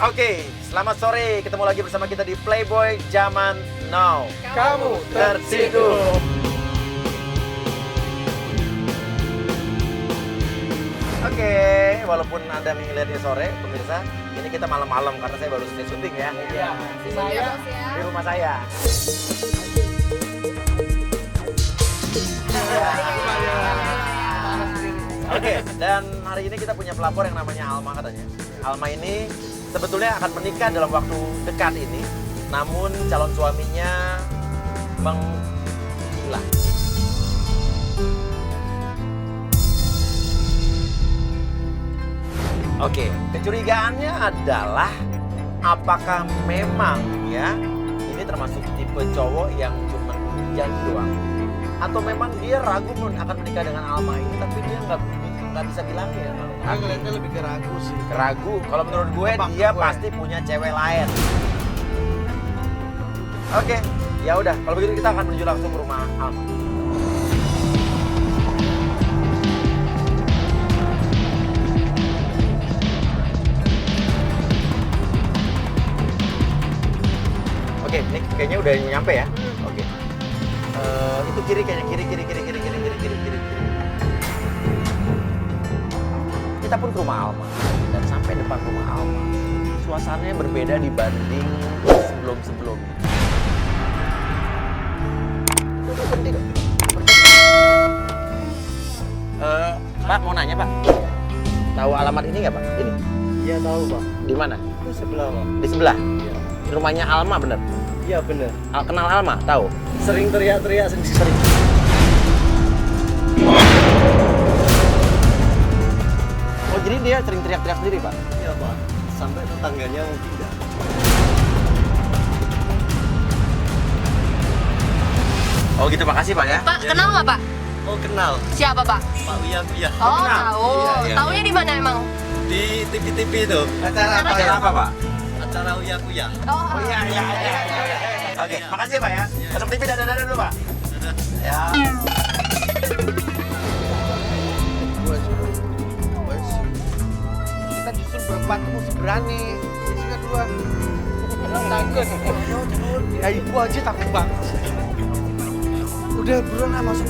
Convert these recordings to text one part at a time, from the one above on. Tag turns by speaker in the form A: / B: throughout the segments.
A: Oke, selamat sore. Ketemu lagi bersama kita di Playboy Zaman Now.
B: Kamu tertidur.
A: Oke, walaupun Anda ngeliatnya sore, pemirsa, ini kita malam-malam karena saya baru selesai syuting ya.
B: Iya. Saya
A: Di rumah saya. Oke, dan hari ini kita punya pelapor yang namanya Alma katanya. Alma ini sebetulnya akan menikah dalam waktu dekat ini, namun calon suaminya menghilang. Oke, kecurigaannya adalah apakah memang ya ini termasuk tipe cowok yang cuma janji doang, atau memang dia ragu akan menikah dengan Alma ini, tapi dia nggak bisa bilangnya.
B: Gue ngeliatnya lebih ke ragu sih.
A: Ragu. Kalau menurut gue dia pasti punya cewek lain. Oke, ya udah. Kalau begitu kita akan menuju langsung ke rumah Alma. Oke, ini kayaknya udah nyampe ya. Oke. Itu kiri kayaknya kiri. Kita pun ke rumah Alma dan sampai depan rumah Alma, suasananya berbeda dibanding sebelum-sebelumnya. Pak, mau nanya Pak, tahu alamat ini nggak Pak? Ini?
B: Iya tahu Pak.
A: Di mana?
B: Itu sebelah Pak.
A: Di sebelah.
B: Iya.
A: Rumahnya Alma bener?
B: Iya bener.
A: Kenal Alma? Tahu?
B: Sering teriak-teriak sering.
A: Oh jadi dia sering teriak-teriak sendiri Pak?
B: Iya Pak. Sampai tetangganya mau pindah.
A: Oh gitu, makasih Pak ya.
C: Pak, kenal nggak Pak?
B: Oh kenal.
C: Siapa Pak?
B: Pak Uya.
C: Oh,
A: kenal.
C: tahu.
B: Iya.
C: Taunya di mana emang?
B: Di TV itu.
A: Acara apa Pak?
B: Acara Uya.
C: Oh,
A: Iya. Oke, makasih Pak ya. Masuk TV dadah dulu Pak. Ya.
B: Kita justru berempat mesti berani. Ini kan dua. Takut. Ya ibu aja takut banget. Udah buruan lah masuk.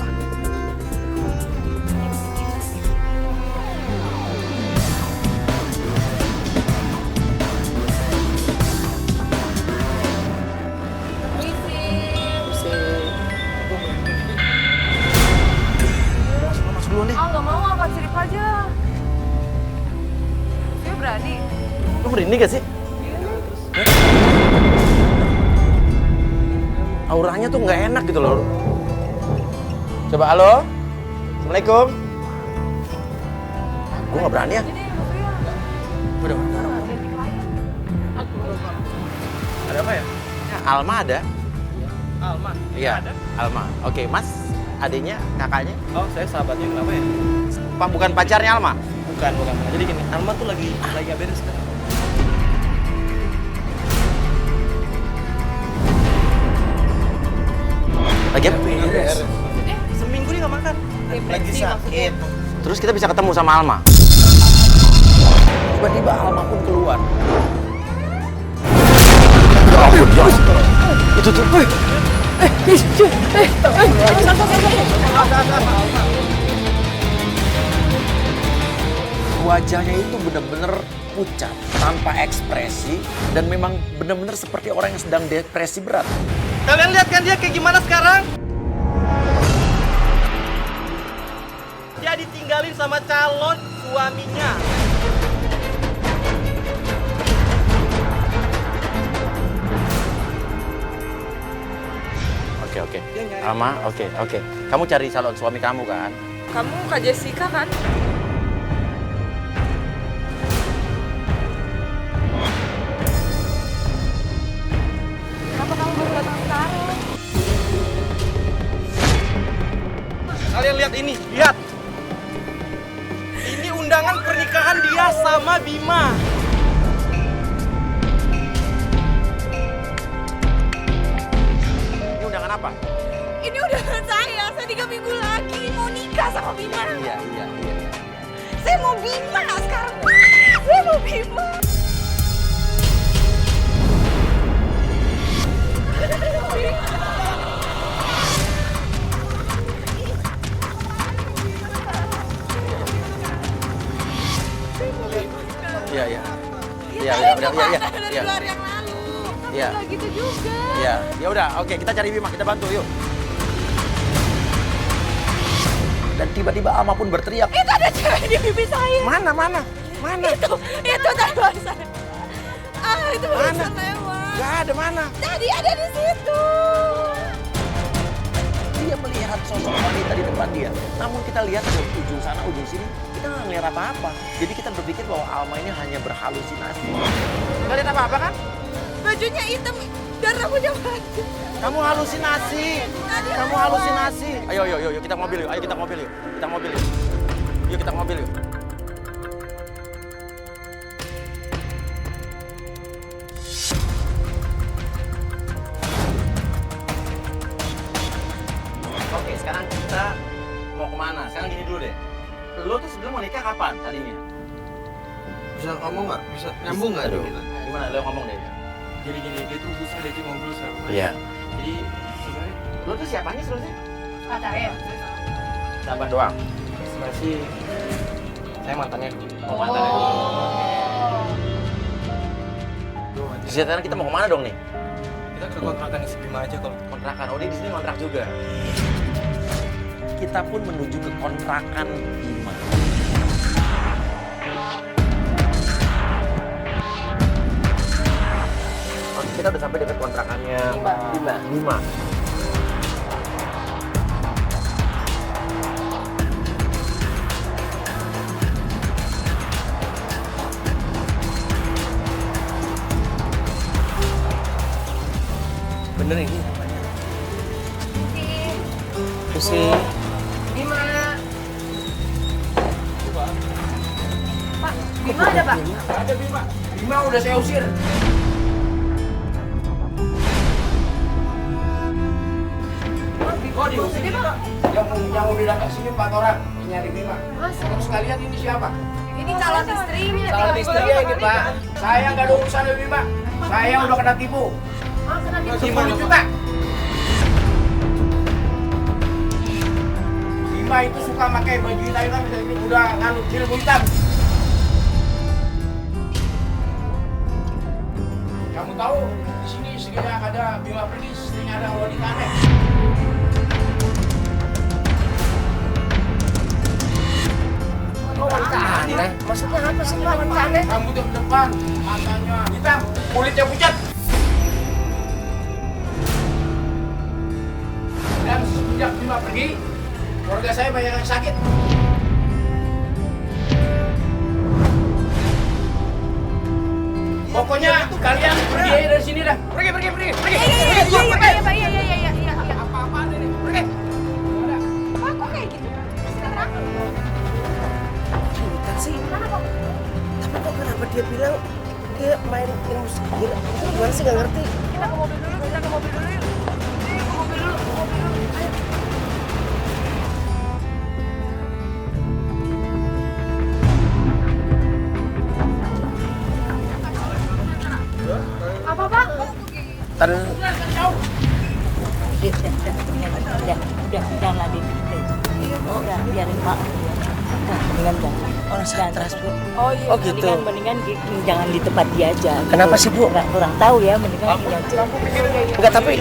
B: Masuk dulu nih.
C: Ah, nggak mau, apa sirip aja. Dia berani.
A: Lu berani gak sih? Auranya tuh nggak enak gitu loh. Coba halo. Assalamualaikum. Gue nggak berani ya. Udah. Ada apa ya? Alma ada.
B: Alma.
A: Iya. Alma. Oke, Mas. Adiknya, kakaknya?
B: Oh, saya sahabatnya kenapa ya?
A: Pak, bukan pacarnya Alma?
B: Bukan. Jadi gini, Alma tuh lagi beres sekarang.
A: Lagi apa?
B: Seminggu dia nggak makan. Lagi sakit.
A: Terus kita bisa ketemu sama Alma. Tiba-tiba Alma pun keluar. Ya ampun, ya. Itu tuh. Wajahnya itu benar-benar pucat, tanpa ekspresi, dan memang benar-benar seperti orang yang sedang depresi berat.
B: Kalian lihat kan dia kayak gimana sekarang? Dia ditinggalin sama calon suaminya.
A: Oke. Alma, oke. Kamu cari calon suami kamu kan?
C: Kamu Kak Jessica kan? Kenapa kamu baru datang sekarang?
B: Kalian lihat ini, lihat. Ini undangan pernikahan dia sama Bima.
A: Ini undangan apa?
C: Ini udah saya 3 minggu lagi mau nikah sama Bima.
A: Iya.
C: Saya mau Bima sekarang. Saya mau Bima.
A: Iya,
C: Kalian
A: udah,
C: kemana
A: iya.
C: dari 2 hari yang lalu? Kan
A: Iya.
C: nggak gitu juga.
A: Iya, ya udah, oke kita cari Bima, kita bantu yuk. Dan tiba-tiba Alma pun berteriak.
C: Itu ada cewek di pipi saya.
A: Mana?
C: Itu tadi barusan. Itu barusan lewat.
A: Gak ada mana.
C: Tadi ada di situ.
A: Dia melihat sosok wanita di depan dia. Namun kita lihat dari ujung sana, ujung sini, kita nggak ngeliat apa-apa. Jadi kita berpikir bahwa Alma ini hanya berhalusinasi. Gak lihat apa-apa kan?
C: Bajunya hitam dan rambutnya panjang.
A: Kamu halusinasi. Kamu halusinasi. Ayo, kita mobil yuk. Ayo kita mobil yuk. Kita mobil yuk. Yuk kita mobil yuk. Oke, sekarang kita mau kemana? Sekarang gini dulu deh. Lo tuh sebelum mau nikah kapan tadinya?
B: Bisa ngomong nggak? Bisa nyambung nggak?
A: Aduh,
B: Kita?
A: gimana? Lo ngomong deh.
D: Jadi gini, dia tuh susah diajak ngobrol sama gue.
A: Iya.
D: Jadi sebenarnya
A: Lo tuh siapanya sebenarnya?
C: Pacarnya.
A: Sahabat doang.
D: sebenarnya sih saya mantannya dulu.
A: Mau mantannya dulu. Sekarang kita mau kemana dong nih?
D: Kita ke kontrakan si Bima aja kalau
A: Kontrakan. Oh, dia di sini kontrak juga. Kita pun menuju ke kontrakan Bima. Oke, kita udah sampai dekat kontrakannya Bima.
B: Bener ini. Pusi.
C: Bima. Pak, Bima ada, Pak?
D: ada Bima. Bima udah saya usir. Oh diusir Pak. Yang udah datang sini 4 orang nyari Bima.
C: Masa?
D: Terus kalian ini siapa?
C: Ini calon istrinya.
D: Calon istrinya ini Pak. Saya nggak ada urusan dengan Bima. Saya udah kena tipu.
C: Ah, kena dia.
D: 10 juta. Bima itu suka pakai baju hitam kan, udah nganu ilmu hitam. Kamu tahu di sini istrinya ada Bima pergi, istrinya ada wanita aneh.
B: Oh, wanita aneh. Maksudnya apa sih wanita aneh?
D: Rambutnya ke depan, matanya hitam, kulitnya pucat. Dan sejak Bima pergi, keluarga saya banyak yang sakit. Pokoknya kalian pergi aja dari sini dah. Pergi.
C: Iya.
D: Apa-apaan ini? Pergi.
C: Pak, kok kayak gitu? Sekarang.
B: Kita sih.
C: Kenapa?
B: Tapi kok kenapa dia bilang dia main ilmu sihir? Itu gimana sih nggak ngerti?
C: Kita ke mobil dulu yuk. Ke mobil dulu. Ayo. Apa, Pak?
E: Jangan lagi. Udah, biarin Pak. Udah, mendingan jangan.
B: Orang stres, Bu.
E: Oh iya,
B: Oh, gitu.
E: mendingan jangan di tempat dia aja.
B: Kenapa sih, Bu?
E: Kurang tahu ya, mendingan ini aja.
B: Enggak, tapi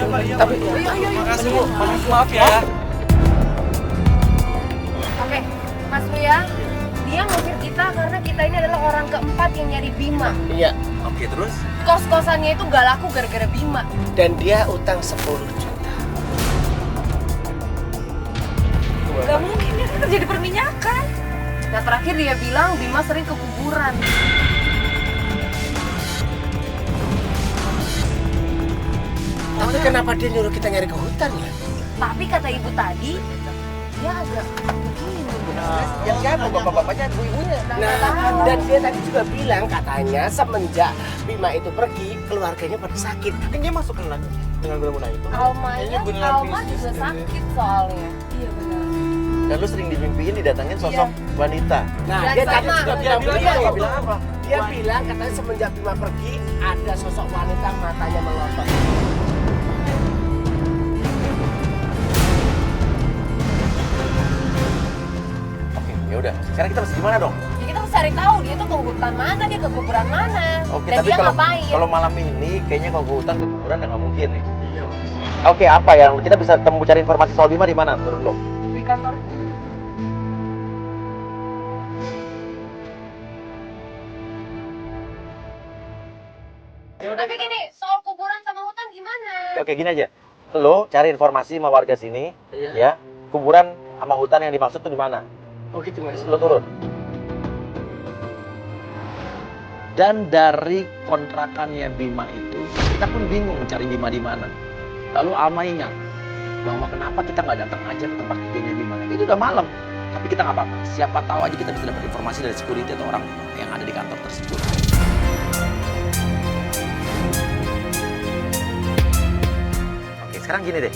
D: Makasih Bu. Maaf ya.
C: Oke, Mas Ria, dia ngusir kita karena kita ini adalah orang keempat yang nyari Bima.
B: iya.
A: Oke, terus?
C: Kos-kosannya itu gak laku gara-gara Bima.
B: Dan dia utang 10 juta.
C: Gak mungkin, dia kan kerja di perminyakan. Nah terakhir dia bilang Bima sering ke kuburan.
B: Tapi kenapa dia nyuruh kita nyari ke hutan ya?
C: Tapi kata ibu tadi, dia agak begini.
A: Yang siapa? Bapak-bapaknya, ibu-ibunya?
B: Nah, dan dia tadi juga bilang katanya semenjak Bima itu pergi, keluarganya pada sakit.
A: Kan dia masuk dengan guna itu.
C: Alma juga sakit soalnya. Iya benar.
A: Dan lu sering dimimpiin didatangin sosok wanita.
B: Nah,
C: Dan
B: dia tadi
C: sama.
B: juga
A: Dia
B: bilang,
A: bilang apa?
B: Dia bilang katanya semenjak Bima pergi, ada sosok wanita matanya melotot.
A: Oke, ya udah. Sekarang kita mesti gimana dong?
C: Ya kita harus cari tahu dia tuh ke hutan mana, dia ke kuburan mana,
A: Oke,
C: dan
A: tapi
C: dia
A: kalau
C: ngapain.
A: kalau malam ini kayaknya kalau ke hutan ke kuburan nggak mungkin nih. Oke, apa yang kita bisa temu cari informasi soal Bima di mana menurut lo?
C: Di kantor. Tapi gini, soal kuburan sama hutan gimana?
A: Oke, gini aja. Lo cari informasi sama warga sini, ya. Kuburan sama hutan yang dimaksud tuh di mana?
D: Oh gitu mas.
A: Lo turun. Dan dari kontrakannya Bima itu, kita pun bingung mencari Bima di mana. Lalu Alma ingat bahwa kenapa kita nggak datang aja ke tempat kerjanya Bima. Itu udah malam, tapi kita nggak apa-apa. Siapa tahu aja kita bisa dapat informasi dari security atau orang yang ada di kantor tersebut. Oke, sekarang gini deh.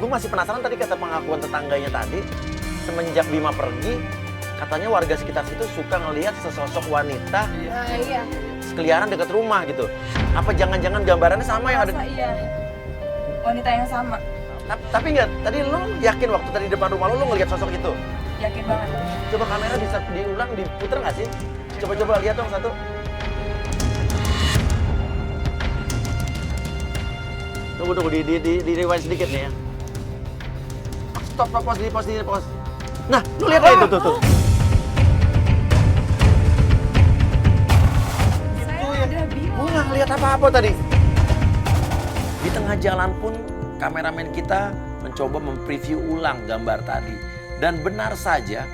A: Gue masih penasaran tadi kata pengakuan tetangganya tadi, semenjak Bima pergi, katanya warga sekitar situ suka ngelihat sesosok wanita
C: Nah iya.
A: sekeliaran dekat rumah gitu. Apa jangan-jangan gambarannya sama yang ada?
C: Masa iya. Wanita yang sama.
A: Tapi enggak, tadi lo yakin waktu tadi depan rumah lo ngelihat sosok itu?
C: Yakin banget.
A: Coba kamera bisa diulang, diputer nggak sih? Coba lihat dong satu. Tunggu, di rewind sedikit nih ya. Stop, pause. Nah, lu lihat aja tuh.
C: Saya udah bilang.
A: Gue nggak ngeliat apa-apa tadi. Di tengah jalan pun kameramen kita mencoba mempreview ulang gambar tadi. Dan benar saja,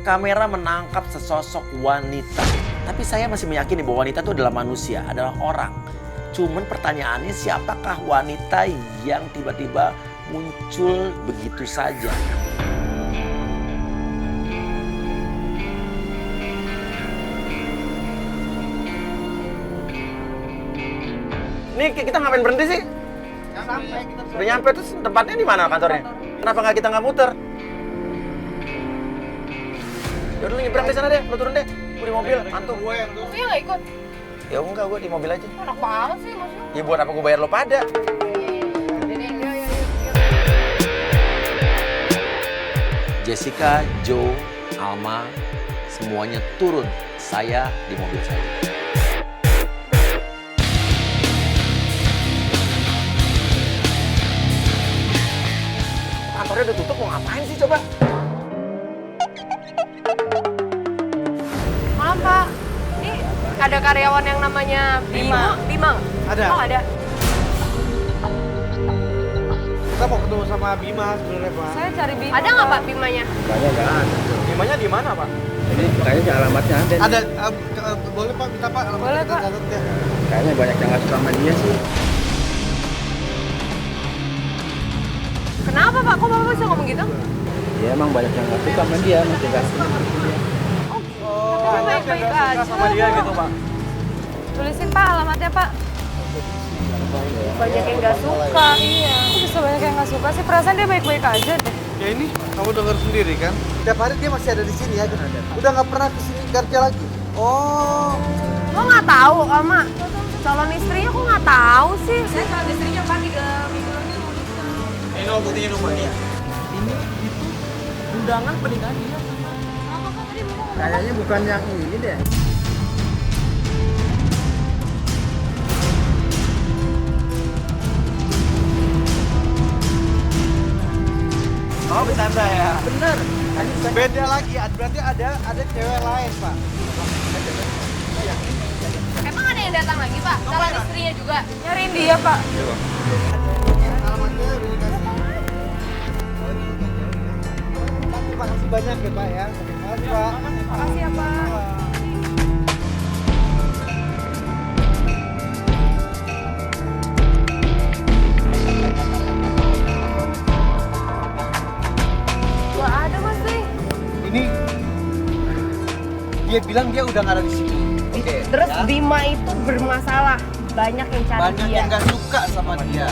A: kamera menangkap sesosok wanita. Tapi saya masih meyakini bahwa wanita itu adalah manusia, adalah orang. Cuman pertanyaannya siapakah wanita yang tiba-tiba muncul begitu saja? Nih kita ngapain berhenti sih? Udah nyampe terus tempatnya di mana kantornya? Kenapa nggak kita nggak muter? Yaudah lu nyebrang di sana deh, lu turun deh. Gue di mobil, antum.
C: Pokoknya nggak ikut.
A: Ya enggak, gue di mobil aja.
C: Enak banget sih maksudnya.
A: Ya buat apa gue bayar lo pada?
C: Iya.
A: Jessica, Joe, Alma, semuanya turun. Saya di mobil saya. Kantornya udah tutup, mau ngapain sih coba?
C: Maaf Pak, ini ada karyawan yang namanya Bimang.
B: Ada.
C: Oh ada.
B: Kita mau ketemu sama Bima sebenarnya Pak.
C: Saya cari Bima. Ada nggak Pak Bimanya?
D: Banyak nggak ada.
B: Bimanya di mana Pak?
D: Ini kayaknya alamatnya ada.
B: Ada, boleh Pak minta Pak alamatnya
C: Boleh,
B: kita
C: Pak.
B: catat ya.
D: Kayaknya banyak yang nggak suka sama dia sih.
C: Kenapa Pak? Kok Bapak bisa ngomong gitu?
D: Dia emang banyak yang nggak suka sama dia, masih kasih.
C: Tapi baik-baik aja.
B: Sama dia gitu Pak.
C: Tulisin Pak alamatnya Pak. Banyak yang nggak suka. Iya. Kok bisa banyak yang nggak suka sih? Perasaan dia baik-baik aja deh.
B: Ya ini kamu dengar sendiri kan? Tiap hari dia masih ada di sini ya kan? Udah nggak pernah kesini kerja lagi. Oh.
C: Lo nggak tahu, Ama? Calon istrinya kok nggak tahu sih? Saya calon istrinya Pak di minggu lalu.
B: Ini buktinya rumahnya.
E: Undangan pernikahan dia.
D: Kayaknya bukan yang ini deh.
B: Oh bercanda ya?
E: Bener.
B: Beda lagi, berarti ada cewek lain Pak.
C: Emang ada yang datang lagi Pak? Calon istrinya juga? Nyariin dia Pak.
B: Alamatnya udah dikasih. Terima kasih banyak ya Pak ya. Terima kasih Pak.
C: Makasih ya Pak. Gak ada Mas nih.
B: Ini dia bilang dia udah nggak ada di sini.
C: Terus Bima itu bermasalah. Banyak yang cari
B: Banyak
C: dia.
B: yang nggak suka sama dia.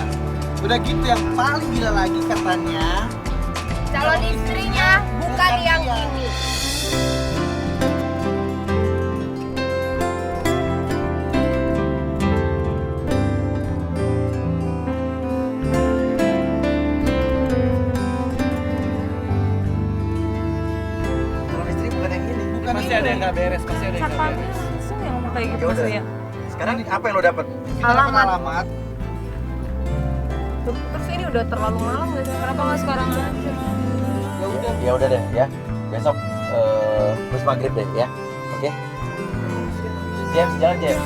B: Udah gitu yang paling gila lagi katanya.
C: Calon istrinya bukan yang ini.
B: Calon istri bukan yang ini. Bukan masih ada yang nggak beres, pasti ada yang nggak
C: Satpamnya
B: beres.
C: langsung yang ngomong kayak gitu
A: Ya udah.
C: maksudnya.
A: Sekarang apa yang lo dapat?
B: Kita dapat
C: Alamat.
B: alamat.
C: Tuh, terus ini udah terlalu malam gak sih? Kenapa nggak sekarang aja?
B: Ya udah.
A: Ya udah deh ya. Besok terus maghrib deh ya. Oke. James, jalan James.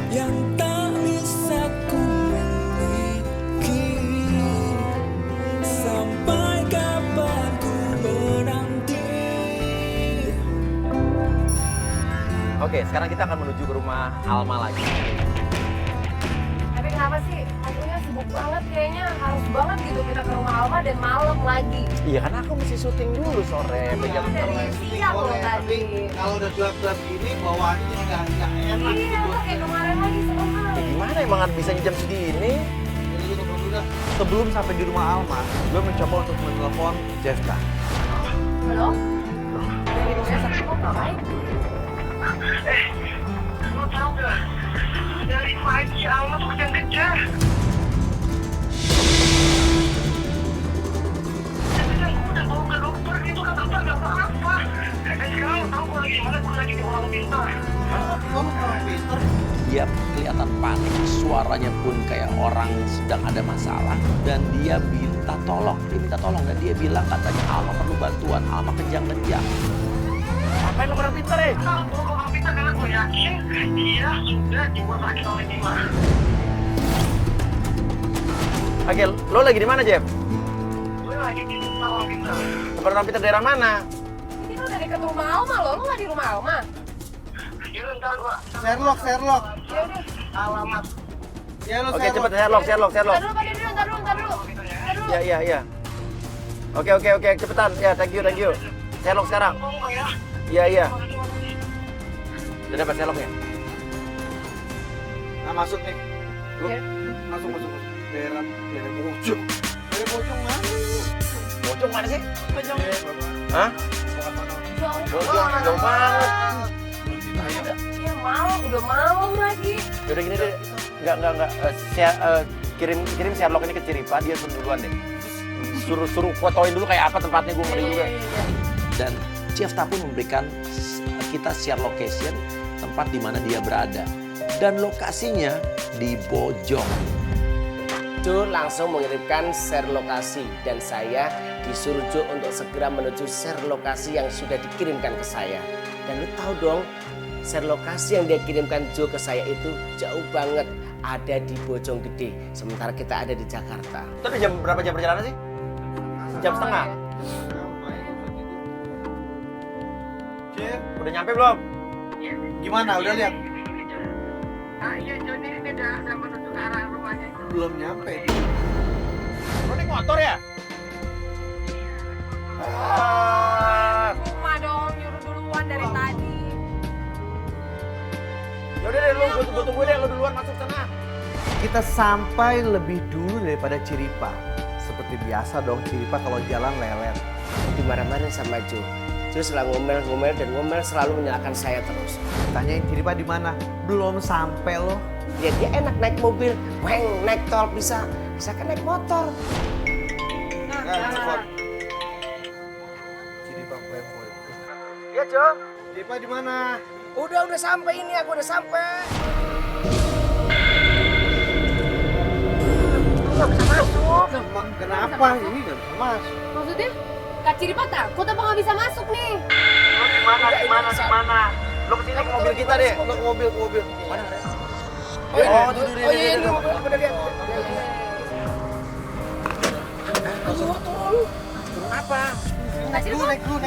F: Yang tak bisa ku miliki, sampai kapan ku menanti.
A: Oke, sekarang kita akan menuju ke rumah Alma lagi.
C: Tapi kenapa sih? Akunya sibuk banget kayaknya. Harus banget gitu kita ke rumah Alma dan malam lagi.
A: Iya, karena aku mesti syuting dulu sore. Jam
C: Dari siang loh
B: Boleh, tapi
C: tadi.
B: kalau udah gelap-gelap gini bawaannya jadi nggak enak
C: Iya,
B: gitu.
C: kayak kemarin lagi sama.
A: Ya gimana emang bisa jam segini?
B: Jadi gitu udah. Sebelum sampai di rumah Alma, gue mencoba untuk menelpon Jessica.
C: Halo? Dari rumah sakit kok ngapain?
G: Lo tau gak? Dari pagi Alma tuh kejar-kejar. Kejar gue udah bawa ke dokter, itu kata dokter gak apa-apa. Sekarang lo tau gue lagi mana, gue lagi di orang pintar.
B: Kamu orang pinter.
H: Dia kelihatan panik, suaranya pun kayak orang sedang ada masalah. Dan dia minta tolong, dan dia bilang katanya Alma perlu bantuan, Alma kejang-kejang.
A: Ngapain lo orang pintar ya?
G: Kalau gue orang pintar karena gue yakin dia sudah dibuat sakit oleh Bima.
A: Oke, lo lagi di mana, Jeb?
G: Gue lagi di rumah orang pintar.
A: Tempat orang pintar daerah mana?
C: Ini tuh udah deket rumah Alma loh. Lu nggak di rumah Alma?
G: Ya ntar gue
B: Sherlock.
C: Ya udah.
G: alamat.
B: Ya lo
A: Oke, cepet Sherlock.
C: Ntar dulu, Pak Dede, ntar dulu. Ntar dulu.
A: Ya. Oke, cepetan. Ya, thank you. Sherlock sekarang.
G: Ngomong ya.
A: Iya. Udah dapat Sherlocknya?
B: Nah, masuk nih. Lu
C: Iya.
B: masuk. Daerah pojok. Daerah pojok mana?
A: Bocong mana sih?
B: Pojok.
A: Hah? Jauh banget.
C: Iya malam, udah malam lagi.
A: Yaudah gini deh. Enggak. Kirim Sherlock ini ke Ciripa, dia suruh duluan deh. Suruh fotoin dulu kayak apa tempatnya, gue ngeri juga.
H: Dan Jefta pun memberikan kita share location tempat di mana dia berada. Dan lokasinya di Bojong.
I: Jo langsung mengirimkan share lokasi dan saya disuruh Jo untuk segera menuju share lokasi yang sudah dikirimkan ke saya. Dan lu tahu dong, share lokasi yang dia kirimkan Jo ke saya itu jauh banget, ada di Bojonggede. Sementara kita ada di Jakarta.
A: Itu udah berapa jam perjalanan sih? Jam setengah.
B: Jeff,
A: Udah nyampe belum?
B: gimana? Udah lihat?
G: Iya, Joni ini udah menuju ke arah rumahnya.
B: Belum nyampe.
A: Lo naik motor ya?
C: Cuma dong nyuruh duluan dari tadi.
A: Yaudah deh, gue tunggu deh, lo duluan masuk sana.
B: Kita sampai lebih dulu daripada Ciripa. Seperti biasa dong, Ciripa kalau jalan lelet.
I: Dimarah-marahin sama Jo. Jo selalu ngomel dan ngomel selalu menyalahkan saya terus.
B: Tanyain Ciripa di mana? Belum sampai loh.
I: Dia enak naik mobil, weng naik tol bisa kan naik motor.
B: Ciripa playboy.
A: Iya, Jo.
B: Ciripa di mana?
I: Udah sampai ini, aku udah sampai.
B: Emang kenapa? Ini nggak bisa masuk.
C: Maksudnya? Kak Ciripa takut apa nggak bisa masuk nih?
A: Lo di mana? Lo kesini ke mobil kita deh.
B: Lo ke mobil.
A: Mana?
I: Oh,
A: Iya.
I: bener lihat.
A: Kenapa?
C: Kak Ciripa
B: Naik dulu.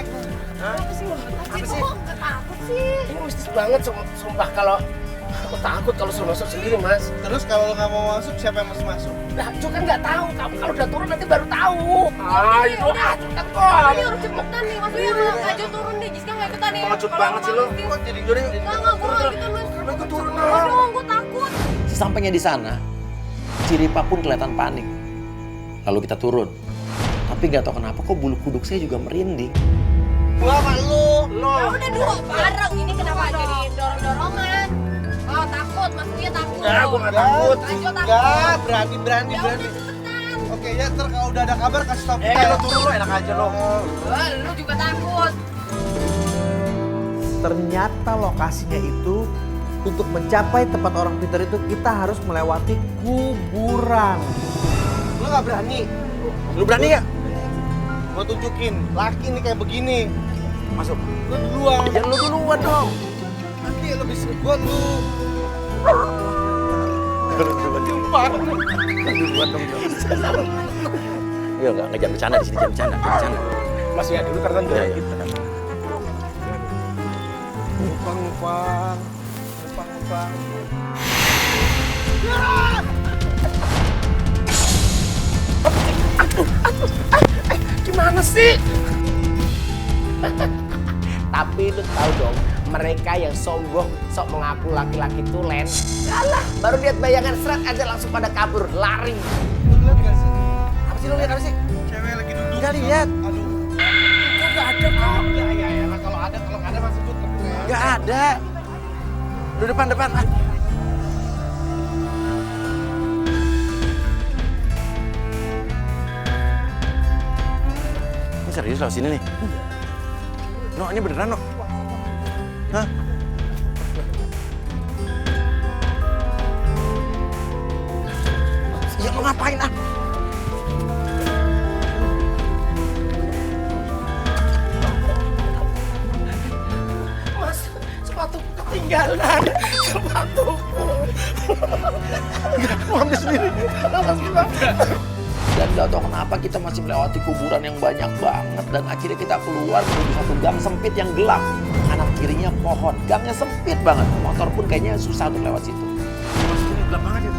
C: apa sih? Kak Ciripa kok nggak takut sih?
I: Ini mistis banget, sumpah kalau aku takut kalau suruh masuk sendiri, Mas.
B: Terus kalau lo nggak mau masuk, siapa yang mesti masuk?
I: Lah, Jo kan nggak tahu. Kamu kalau udah turun nanti baru tahu.
C: Itu
I: Udah, cepetan kok.
C: Ini harus cepetan nih. Maksudnya kalau Kak Jo turun deh, Jiska nggak ikutan ya.
A: Pengecut
C: Kalau
A: banget sih lo.
C: mati.
B: Kok jadi jadi?
C: Enggak, gue nggak ikutan mas.
B: Gue turun
C: Udah dong, gue takut.
H: Sesampainya di sana, Ciripa pun kelihatan panik. Lalu kita turun. Tapi nggak tahu kenapa kok bulu kuduk saya juga merinding.
B: Gua sama lo.
C: Ya udah dulu, bareng. Ini kenapa jadi dorong-dorongan? Oh takut, maksudnya takut.
A: Enggak, gue nggak takut.
C: Kak Jo takut.
B: Enggak, berani.
C: Ya udah cepetan.
B: Oke ya, ntar kalau udah ada kabar kasih tau
A: Lo turun lo, enak aja lo.
C: Wah, lu juga takut.
B: Ternyata lokasinya itu untuk mencapai tempat orang pintar itu kita harus melewati kuburan.
I: Lo nggak berani?
A: Lu berani ya?
B: Gue tunjukin, laki nih kayak begini.
A: Masuk.
B: Lu duluan.
A: Ya lu duluan dong.
B: Nanti lebih sekuat lu.
A: Duluan dong. Iya enggak jangan bercanda di sini, jangan bercanda, jangan bercanda.
I: Masih ya dulu karena
A: Iya, iya.
B: Ngupang.
I: Gimana sih? Tapi lu tahu dong, mereka yang sombong sok mengaku laki-laki tulen, alah baru lihat bayangan seret aja langsung pada kabur lari.
B: Lu lihat gak sih?
A: Apa sih lu lihat apa sih?
B: Cewek lagi duduk.
A: Enggak lihat.
B: Aduh. Kok gak ada kok? Ya. Kalau ada masih ikut keren.
A: Enggak ada. Lu depan. Ah. Ini serius loh sini nih. No, ini beneran no. Hah? Ya lu ngapain ah?
I: Mas, sepatu ketinggalan. Sepatuku.
A: Mau ambil sendiri.
H: Dan gak tau kenapa kita masih melewati kuburan yang banyak banget. Dan akhirnya kita keluar menuju satu gang sempit yang gelap. Kanan kirinya pohon, gangnya sempit banget. Motor pun kayaknya susah untuk lewat situ.
A: Mas ini gelap banget ya.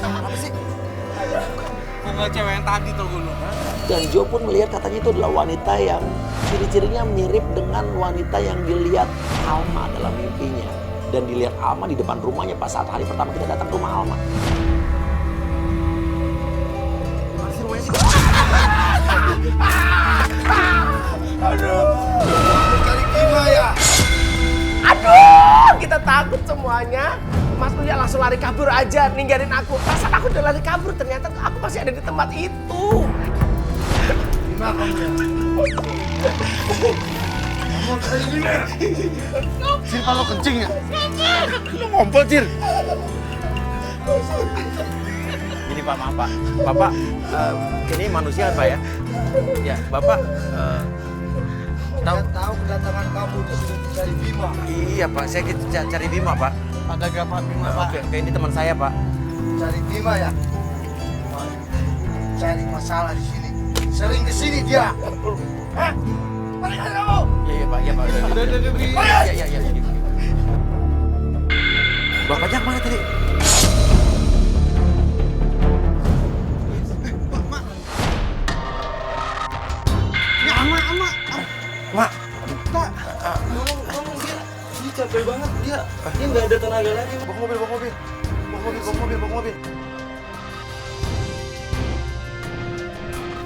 A: Apa sih?
B: Bunga cewek yang tadi tuh gue.
H: Dan Joe pun melihat katanya itu adalah wanita yang ciri-cirinya mirip dengan wanita yang dilihat Alma dalam mimpinya. Dan dilihat Alma di depan rumahnya pas saat hari pertama kita datang ke rumah Alma.
A: Mana sih rumahnya sih?
B: Cari Bima ya.
I: Aduh, kita takut semuanya. Mas Uya langsung lari kabur aja, ninggalin aku. Perasaan aku udah lari kabur, ternyata aku masih ada di tempat itu.
B: Bima kamu ya. Kamu cari Bima. Sir, kalau kencing ya?
A: Lu ngompol, Cir. Gini Pak, maaf Pak. Bapak, ini manusia Pak ya? Ya, Bapak
B: Tahu kedatangan kamu di sini cari Bima.
A: Iya Pak, saya cari Bima Pak.
B: Ada gak Pak Bima Pak?
A: Oke, ini teman saya Pak.
B: Cari Bima ya. Cari masalah di sini. Sering ke sini dia. Hah? Balik kamu.
A: Iya Pak, iya Pak.
B: Udah.
A: Iya. Bapaknya kemana tadi?
B: Ya ama.
A: Mak,
B: Ngomong dia capek banget dia nggak ada tenaga lagi.
A: bawa mobil.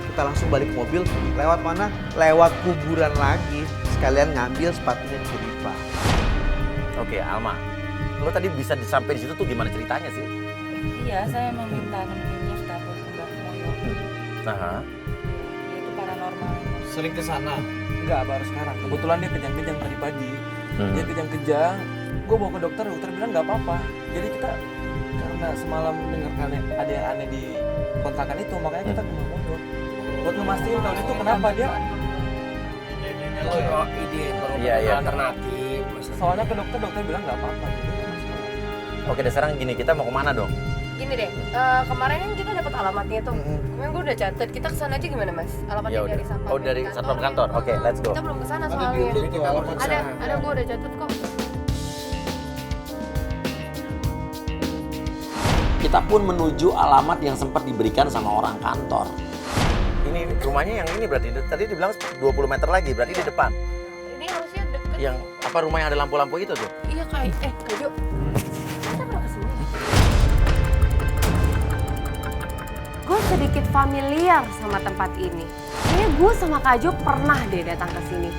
B: Kita langsung balik ke mobil. Lewat mana? Lewat kuburan lagi. Sekalian ngambil sepatunya di Rifa.
A: Oke, Alma. Lo tadi bisa sampai di situ tuh gimana ceritanya sih?
E: Iya, saya meminta nemeninnya ke Mbak Moyo.
A: Nah,
E: Itu paranormal.
B: Sering ke sana.
J: Enggak, baru sekarang. Kebetulan dia kejang-kejang tadi pagi.
A: Hmm.
J: Dia kejang-kejang, gue bawa ke dokter bilang nggak apa-apa. Jadi kita karena semalam dengar ada yang aneh di kontrakan itu, makanya kita ke rumah Mondo. Buat ngemastiin kalau itu kenapa dia.
I: Oh, ide
A: Iya.
I: alternatif.
J: Soalnya ke dokter bilang nggak apa-apa. Jadi nggak masalah.
A: oke deh sekarang gini, kita mau kemana dong?
C: Gini deh, kemarin kan kita dapat alamatnya tuh. Kemarin gue udah catet. Kita kesana aja gimana mas? Alamatnya
A: Ya udah.
C: dari satpam.
A: Oh, dari satpam kantor. Oke, let's go.
C: Kita belum kesana
B: Ada di
C: soalnya.
B: Blue tuh alamat sana.
C: Ada gue udah catet kok.
H: Kita pun menuju alamat yang sempat diberikan sama orang kantor.
A: Ini rumahnya yang ini berarti tadi dibilang 20 meter lagi, berarti di depan.
C: Ini harusnya deket.
A: Yang apa rumah yang ada lampu-lampu itu tuh?
C: Iya kayak, Kak Jo. Kita pernah kesini. Gue sedikit familiar sama tempat ini. Kayaknya gue sama Kak Jo pernah deh datang ke sini.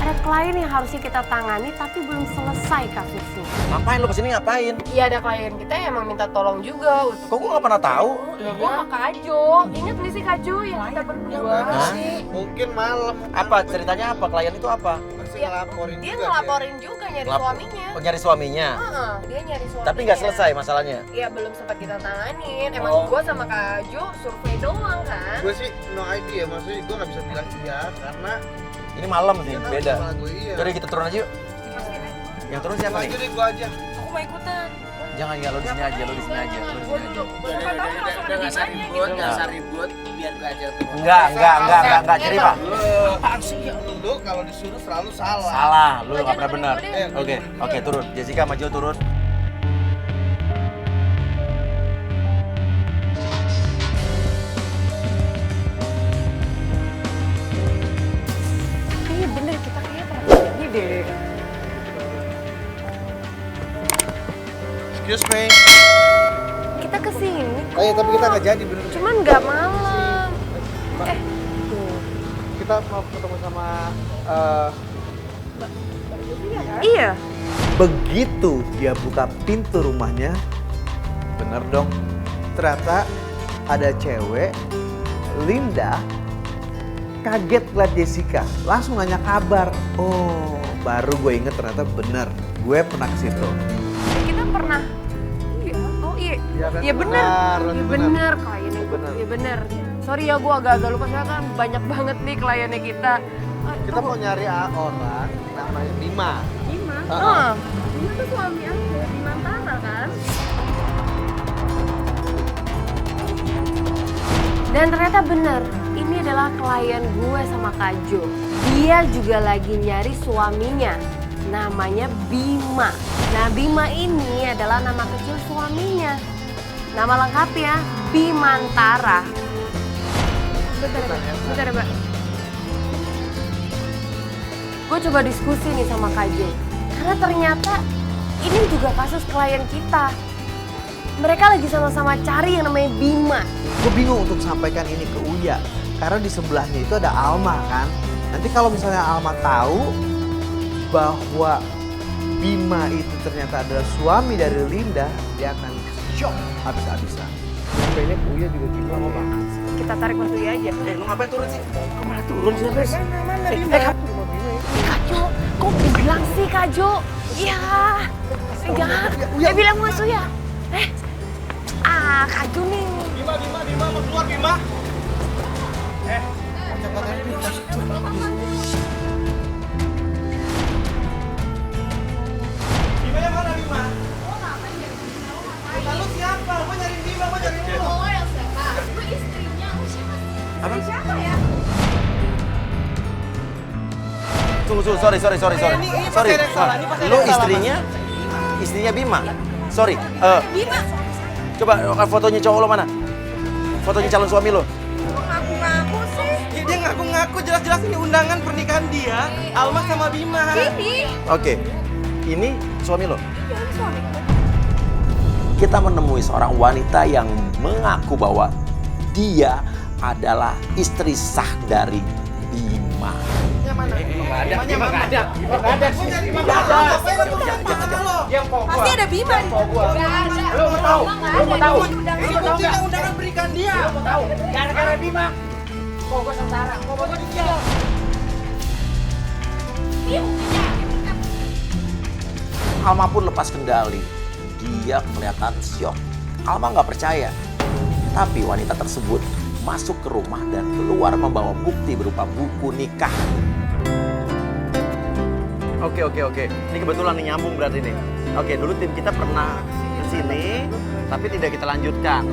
C: Ada klien yang harusnya kita tangani tapi belum selesai kasusnya.
A: Ngapain lo kesini ngapain?
C: Iya, ada klien kita yang emang minta tolong juga.
A: Kok gue gak pernah tahu?
C: Ya, gue sama Kajo. Ingat nih si Kajo yang kita berdua?
A: Hah?
B: Mungkin malam.
A: Apa ceritanya apa? Klien itu apa?
B: Pasti
C: Iya.
B: ngelaporin
C: Dia
B: juga
C: ngelaporin juga nyari suaminya.
A: Oh, nyari suaminya.
C: Heeh, dia nyari suaminya.
A: Tapi nggak selesai masalahnya.
C: Iya, belum sempat kita tanganin. Emang
A: Oh.
C: gue sama Kajo survei doang kan.
B: Gue sih no idea, maksudnya gue gak bisa bilang iya karena
A: Ini malam sih, beda.
B: kepala gue iya.
A: Jadi kita turun aja yuk. Yang turun siapa
B: Lagi
A: nih?
B: deh gue aja.
C: Aku mau ikutan.
H: Jangan ya, lo di sini aja, lo di sini aja, lo di sini aja.
I: Udah nggak usah ribut, nggak usah ribut, biar gue aja tuh.
A: Enggak, jadi Pak.
B: Apaan sih ya lu kalau disuruh selalu salah.
A: Salah, lu nggak pernah benar.
B: Oke.
A: Oke, turun. Jessica, maju turun.
C: Iya bener, kita kayaknya pernah jadi deh.
B: Excuse me.
C: Kita kesini,
B: Oh iya, tapi kita nggak jadi bener.
C: cuman nggak malam.
B: Kita mau ketemu sama
C: Iya.
B: begitu dia buka pintu rumahnya, bener dong. Ternyata ada cewek, Linda, kaget liat Jessica, langsung nanya kabar. Oh, baru gue inget ternyata bener, gue pernah ke situ.
C: Kita pernah. Iya. Oh iya.
B: Iya, berarti
C: Iya bener.
B: benar,
C: Iya
B: berarti
C: bener kliennya.
B: Benar.
C: Iya bener. Sorry ya, gue agak-agak lupa soalnya kan banyak banget nih kliennya kita.
B: Kita mau nyari orang namanya Bima.
C: Bima?
B: Heeh.
C: Bima tuh suami aku di Mantara kan? Dan ternyata bener, ini adalah klien gue sama Kajo. Dia juga lagi nyari suaminya, namanya Bima. Nah, Bima ini adalah nama kecil suaminya. Nama lengkapnya Bimantara. Bentar ya, Mbak. Gue coba diskusi nih sama Kajo. Karena ternyata ini juga kasus klien kita. Mereka lagi sama-sama cari yang namanya Bima.
B: Gue bingung untuk sampaikan ini ke Uya, karena di sebelahnya itu ada Alma kan. Nanti kalau misalnya Alma tahu bahwa Bima itu ternyata adalah suami dari Linda, dia akan shock habis-habisan. Kayaknya Uya juga bingung sama Bang.
C: Kita tarik waktu dia aja.
A: Lu ngapain turun sih?
C: Kok malah turun sih, Bes? Kajo, kok bilang sih Kajo? Iya. Enggak. Bilang musuh ya. Kajo nih.
B: Bima, mau keluar Bima. Bima yang mana Bima? Lalu siapa? Mau nyari Bima, mau nyari lu.
C: Oh, yang siapa? Lu istrinya.
A: Apa?
C: Siapa ya?
A: Tunggu, sorry. Lu istrinya Bima. Sorry.
C: Bima.
A: Coba fotonya cowok lo mana? Fotonya calon suami lo.
C: Ngaku-ngaku sih.
J: Dia ngaku-ngaku jelas-jelas ini undangan pernikahan dia, Alma sama Bima.
C: Ini.
A: Oke. Ini suami lo.
C: Iya, suami.
H: Kita menemui seorang wanita yang mengaku bahwa dia adalah istri sah dari Bima.
C: Pasti ada Bima.
J: Lu mau tahu? Ini buktinya undangan pernikahan dia. Lu mau tahu? Gara-gara Bima. Kok gue sengsara? Kok gue ditinggal?
H: Alma pun lepas kendali. Dia kelihatan syok. Alma nggak percaya. Tapi wanita tersebut masuk ke rumah dan keluar membawa bukti berupa buku nikah.
A: Oke. Ini kebetulan nih nyambung berarti nih. Oke, dulu tim kita pernah ke sini, tapi tidak kita lanjutkan.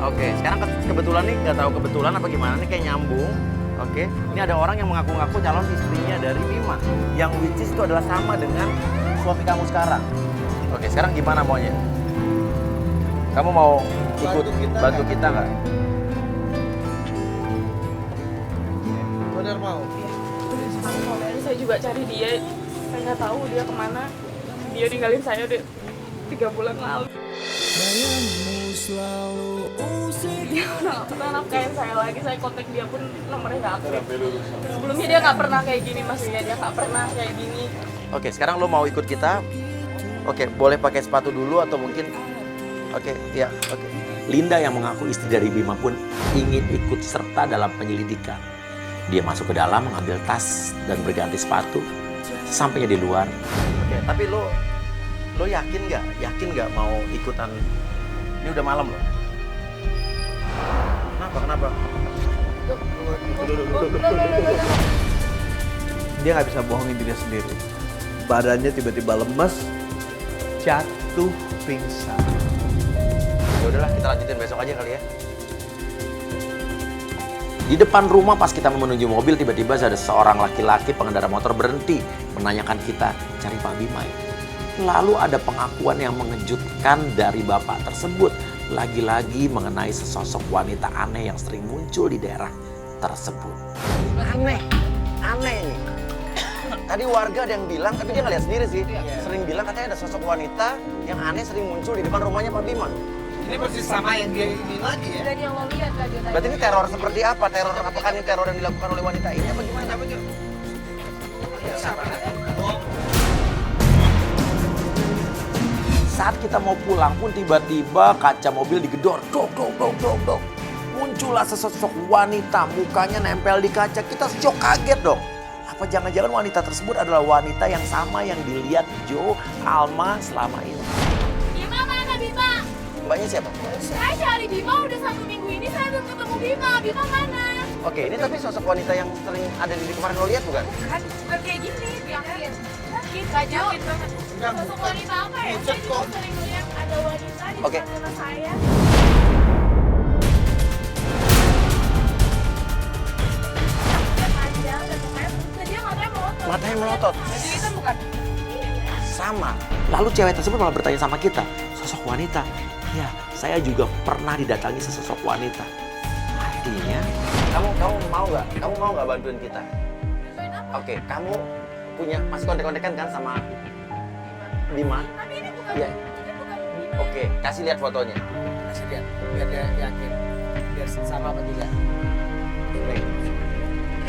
A: Oke, sekarang kebetulan nih, nggak tahu kebetulan apa gimana nih, kayak nyambung. Oke, ini ada orang yang mengaku-ngaku calon istrinya dari Bima, yang which is itu adalah sama dengan suami kamu sekarang. Oke, sekarang gimana maunya? Kamu mau ikut bantu kita nggak?
B: Benar mau.
K: Kemarin saya juga cari dia, saya nggak tahu dia kemana. Dia ninggalin saya udah 3 bulan lalu.
F: Bayangmu selalu usik
K: dia udah gak pernah nafkahin saya lagi. Saya kontak dia pun nomornya gak aktif. Sebelumnya dia gak pernah kayak gini, maksudnya dia gak pernah kayak gini.
A: Oke, sekarang lo mau ikut kita? Oke, boleh pakai sepatu dulu atau mungkin... Oke, ya, oke.
H: Linda yang mengaku istri dari Bima pun ingin ikut serta dalam penyelidikan. Dia masuk ke dalam mengambil tas dan berganti sepatu. Sampainya di luar,
A: Oke, tapi lo yakin nggak mau ikutan? Ini udah malam loh. Kenapa?
B: Dia nggak bisa bohongin diri sendiri. Badannya tiba-tiba lemes, jatuh pingsan.
A: Ya udahlah, kita lanjutin besok aja kali ya.
H: di depan rumah pas kita menuju mobil, tiba-tiba ada seorang laki-laki pengendara motor berhenti menanyakan kita, cari Pak Bima ya. Lalu ada pengakuan yang mengejutkan dari bapak tersebut, lagi-lagi mengenai sesosok wanita aneh yang sering muncul di daerah tersebut.
A: Aneh nih. Tadi warga ada yang bilang, tapi dia nggak lihat sendiri sih. Sering bilang katanya ada sosok wanita yang aneh sering muncul di depan rumahnya Pak Bima.
D: Ini persis sama yang dia ini lagi ya.
C: Dan yang lo lihat tadi.
A: Berarti ini teror seperti apa? Apakah ini teror yang dilakukan oleh wanita ini apa gimana?
H: Saat kita mau pulang pun tiba-tiba kaca mobil digedor, dok. Muncullah sesosok wanita, mukanya nempel di kaca. Kita shock kaget dong. Apa jangan-jangan wanita tersebut adalah wanita yang sama yang dilihat Jo, Alma selama ini?
K: Bima mana Bima?
A: Mbaknya siapa?
K: Saya cari Bima udah 1 minggu ini, saya belum ketemu Bima. Bima mana?
A: Oke, ini tapi sosok wanita yang sering ada di kemarin lo lihat bukan?
K: Kan bukan kayak gini. Yakin. Gak jauh. Sosok wanita apa ya? Saya juga sering lihat ada wanita di
A: Oke.
K: depan rumah saya.
A: Matanya melotot.
K: Jadi itu bukan.
A: Sama.
H: Lalu cewek tersebut malah bertanya sama kita, sosok wanita? Ya, saya juga pernah didatangi sesosok wanita. Artinya,
A: Kamu mau nggak? Kamu mau nggak bantuin kita? Oke, kamu punya masih kontek-kontekan kan sama Bima?
K: Tapi ini bukan.
A: Iya.
K: Ini bukan Bima.
A: Oke, kasih lihat fotonya.
I: Kasih lihat, biar dia yakin. Biar sama apa tidak.
A: Nih.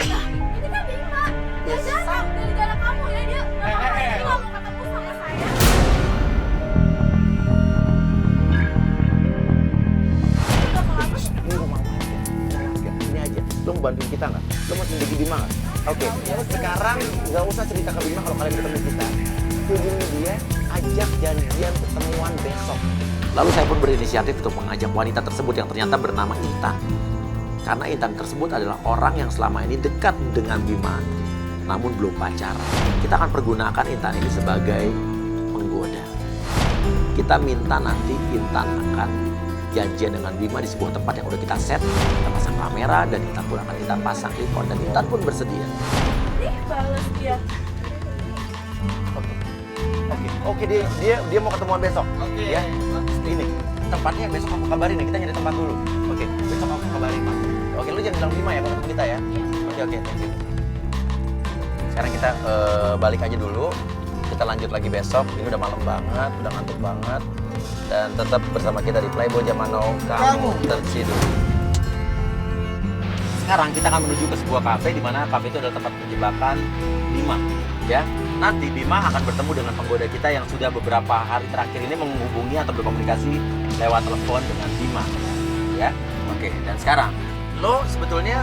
K: Ini kan Bima. Dia
A: Yes.
K: datang dari daerah kamu ya, dia nggak mau ketemu sama saya.
A: Ini rumah warga. Ini aja. Lo mau bantuin kita nggak? Lo mau sendiri Bima nggak? Oke. Sekarang nggak usah cerita ke Bima kalau kalian ketemu kita. Hubungi dia, ajak janjian ketemuan besok.
H: lalu saya pun berinisiatif untuk mengajak wanita tersebut yang ternyata bernama Intan. Karena Intan tersebut adalah orang yang selama ini dekat dengan Bima, namun belum pacaran. Kita akan pergunakan Intan ini sebagai penggoda. Kita minta nanti Intan akan janjian dengan Bima di sebuah tempat yang udah kita set. Kita pasang kamera dan Intan pun akan kita pasang record dan Intan pun bersedia.
K: Nih balas dia.
A: Oke, dia mau ketemuan besok. Ya. Ini tempatnya besok aku kabarin ya. Kita nyari tempat dulu. Oke, besok aku kabarin Pak. Oke, lu jangan bilang Bima ya kalau ketemu kita ya. Oke, thank you. Sekarang kita balik aja dulu. Kita lanjut lagi besok. Ini udah malam banget, udah ngantuk banget. Dan tetap bersama kita di Playboy Zaman Now, kamu tertidur. Sekarang kita akan menuju ke sebuah kafe di mana kafe itu adalah tempat penjebakan Bima, ya. Nanti Bima akan bertemu dengan penggoda kita yang sudah beberapa hari terakhir ini menghubungi atau berkomunikasi lewat telepon dengan Bima, ya. Oke, dan sekarang lo sebetulnya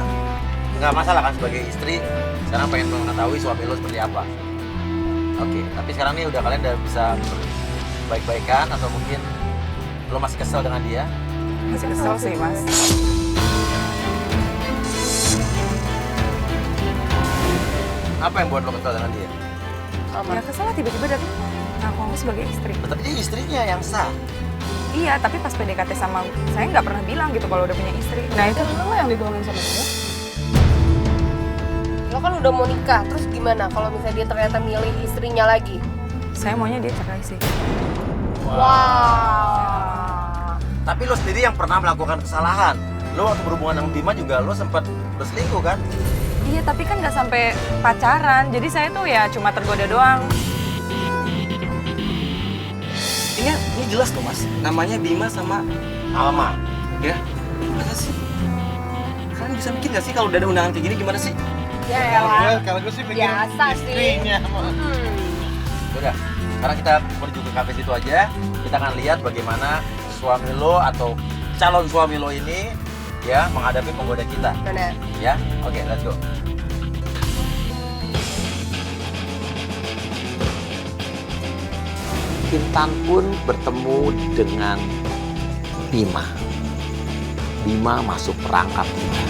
A: nggak masalah kan sebagai istri, sekarang pengen mengetahui suami lo seperti apa. Oke, tapi sekarang nih udah kalian udah bisa baik-baikan atau mungkin lo masih kesel dengan dia?
E: Masih kesel sih, Mas.
A: Apa yang buat lo kesel dengan dia?
E: Ya kesel lah tiba-tiba dari ngaku aku sebagai istri.
A: Tapi dia istrinya yang sah.
E: Iya, tapi pas PDKT sama saya nggak pernah bilang gitu kalau udah punya istri. Nah itu lo yang dibohongin sama dia.
C: Lo kan udah mau nikah, terus gimana kalau misalnya dia ternyata milih istrinya lagi?
E: Saya maunya dia cerai sih.
C: Wow.
A: Tapi lo sendiri yang pernah melakukan kesalahan. Lo waktu berhubungan dengan Bima juga lo sempat berselingkuh kan?
E: Iya, tapi kan nggak sampai pacaran. Jadi saya tuh ya cuma tergoda doang.
J: Ini jelas tuh mas, namanya Bima sama
A: Alma.
J: ya. Masa Gimana sih? Kalian bisa mikir gak sih kalau udah ada undangan kayak gini gimana sih?
C: Ya elah.
B: Kalau gue sih mikir
C: Biasa sih.
B: istrinya.
A: Udah, sekarang kita menuju ke kafe situ aja. Kita akan lihat bagaimana suami lo atau calon suami lo ini ya menghadapi penggoda kita.
C: Benar.
A: Ya, oke, let's go.
H: Intan pun bertemu dengan Bima. Bima masuk perangkap kita.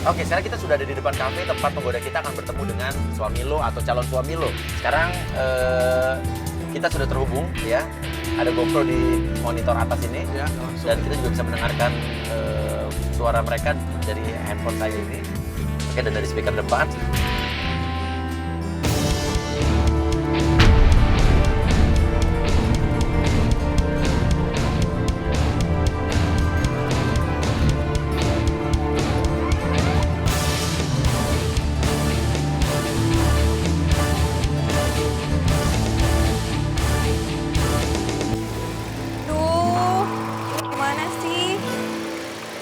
A: Oke, sekarang kita sudah ada di depan kafe tempat penggoda kita akan bertemu dengan suami lo atau calon suami lo. Sekarang kita sudah terhubung ya. Ada GoPro di monitor atas ini
B: Ya,
A: dan kita juga bisa mendengarkan suara mereka dari handphone saya ini. Oke, dan dari speaker depan.
K: Duh, gimana sih?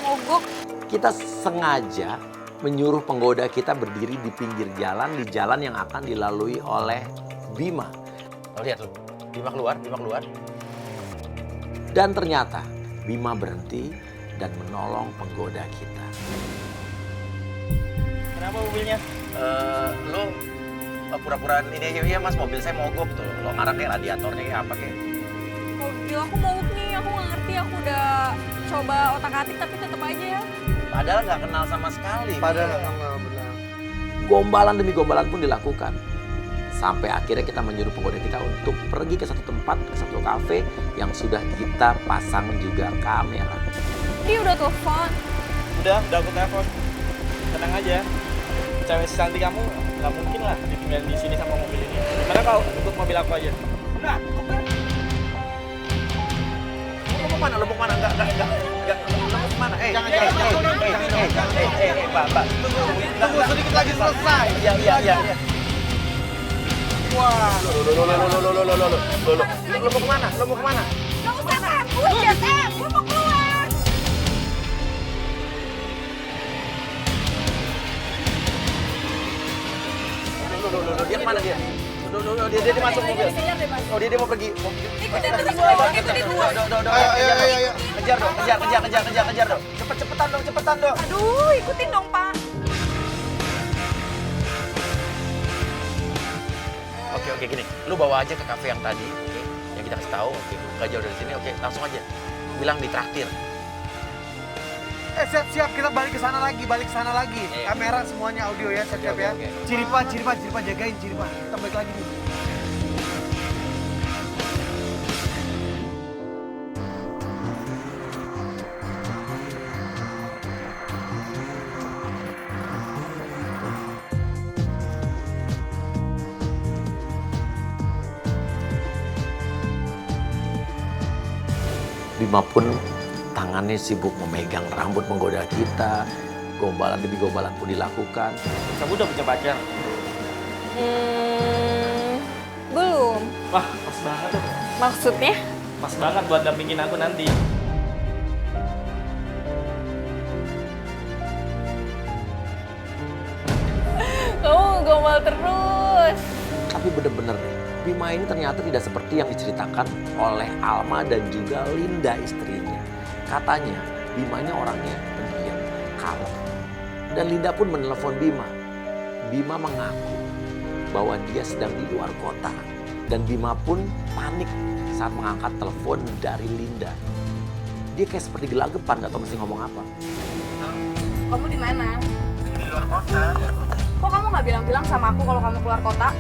K: Mogok.
H: Kita sengaja menyuruh penggoda kita berdiri di pinggir jalan, di jalan yang akan dilalui oleh Bima.
A: Lo lihat lo, Bima keluar.
H: Dan ternyata Bima berhenti dan menolong penggoda kita.
J: Kenapa mobilnya?
A: Lo pura-pura ini aja, ya mas mobil saya mogok tuh. Lo ngarang kayak radiatornya kayak apa kayak.
K: Mobil aku mogok nih, aku nggak ngerti. Aku udah coba otak-atik tapi tetap aja ya.
A: Padahal nggak kenal sama sekali.
B: Padahal nggak benar.
H: Gombalan demi gombalan pun dilakukan. Sampai akhirnya kita menyuruh penggoda kita untuk pergi ke satu tempat, ke satu kafe yang sudah kita pasang juga kamera.
K: Dia udah telepon.
J: Udah aku telepon. Tenang aja. Cewek secantik kamu nggak mungkin lah ditinggalin di sini sama mobil ini. Gimana kalau ikut mobil aku aja? Udah.
A: Lo mau kemana? Enggak. Lo mau kemana?
B: Jangan.
A: Pak.
B: Tunggu sedikit lagi selesai.
A: Iya. Wah. Lo mau kemana?
K: Gak usah takut ya, Sam. Gue mau keluar.
A: Dia kemana dia? Dia masuk mobil. Oh dia mau pergi.
K: Ikutin terus gue, ikutin gue.
B: Ayo.
A: Kejar dong. Cepetan dong.
K: Aduh, ikutin dong, Pak.
A: Oke, gini. Lu bawa aja ke kafe yang tadi, oke? Yang kita kasih tahu, oke. Gak jauh dari sini, oke. Langsung aja. Bilang ditraktir.
B: Siap, kita balik ke sana lagi. Kamera semuanya audio ya, siap ya.
A: Oke.
B: Ciripa jagain Ciripa. Kita balik lagi nih.
H: Bima pun tangannya sibuk memegang rambut menggoda kita. Gombalan demi gombalan pun dilakukan.
J: Kamu udah punya pacar?
K: Belum.
J: Wah, pas banget tuh.
K: Maksudnya?
J: Pas banget buat dampingin aku nanti.
K: Kamu gombal terus.
H: Tapi bener-bener nih, Bima ini ternyata tidak seperti yang diceritakan oleh Alma dan juga Linda istrinya. Katanya Bimanya orangnya pendiam, kalem. Dan Linda pun menelepon Bima. Bima mengaku bahwa dia sedang di luar kota. Dan Bima pun panik saat mengangkat telepon dari Linda. Dia kayak seperti gelagapan, gak tahu mesti ngomong apa.
K: Kamu di mana?
G: Di luar kota.
K: Kok kamu nggak bilang-bilang sama aku kalau kamu keluar kota?